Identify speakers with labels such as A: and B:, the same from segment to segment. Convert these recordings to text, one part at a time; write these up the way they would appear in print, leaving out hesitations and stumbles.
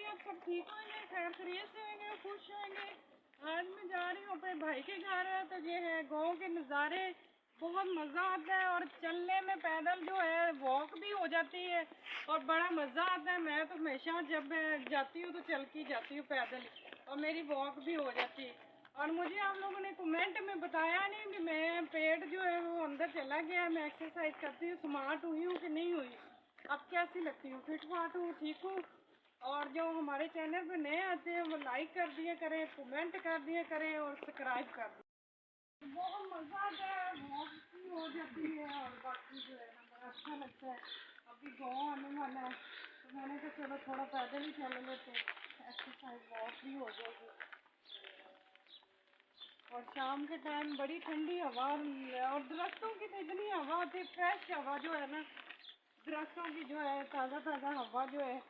A: करती हूँ आप सब ठीक होंगे, खैर खैरियत से होंगे, खुश होंगे। आज मैं जा रही हूँ अपने भाई के घर। तो ये है गांव के नज़ारे, बहुत मज़ा आता है और चलने में पैदल जो है वॉक भी हो जाती है और बड़ा मज़ा आता है। मैं तो हमेशा जब जाती हूँ तो चल के जाती हूँ पैदल और मेरी वॉक भी हो जाती है। और मुझे आप लोगों ने कमेंट में बताया नहीं कि मैं पेट जो है वो अंदर चला गया, मैं एक्सरसाइज करती हूँ, स्मार्ट हुई हूँ कि नहीं हुई, अब कैसी लगती हूँ, फिट फाट हूँ, ठीक हूँ। और जो हमारे चैनल पे नए आते हैं वो लाइक कर दिया करें, कमेंट कर दिया करें और सब्सक्राइब कर दिया। बहुत मज़ा आता है, वॉक भी हो जाती है और बाकी जो है ना बड़ा अच्छा लगता है। अभी गाँव आने वाला है तो मैंने कहा चलो थोड़ा पैदल ही चल लेते, एक्सरसाइज वॉक भी हो जाएगी। और शाम के टाइम बड़ी ठंडी हवा और दरख्तों की तो इतनी हवा होती है, फ्रेश हवा जो है ना, दरख्तों की जो है ताज़ा ताज़ा हवा जो है,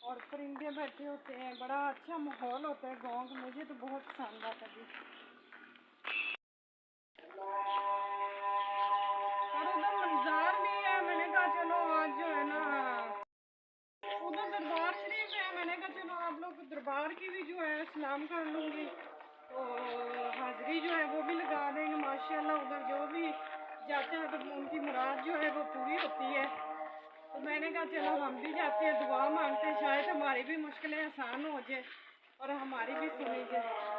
A: और परिंदे बैठे होते हैं, बड़ा अच्छा माहौल होता है गाँव का। मुझे तो बहुत पसंद आता है। और उधर मंजार भी है, मैंने कहा चलो आज जो है ना उधर दरबार शरीफ है, मैंने कहा चलो आप लोग दरबार की भी जो है सलाम कर लूँगी तो हाज़िरी जो है वो भी लगा देंगे। माशाल्लाह उधर जो भी जाते हैं तो उनकी मुराद जो है वो पूरी होती है। तो मैंने कहा चलो हम भी जाते हैं, दुआ मांगते हैं, शायद हमारी भी मुश्किलें आसान हो जाए और हमारी भी सुनी जाए।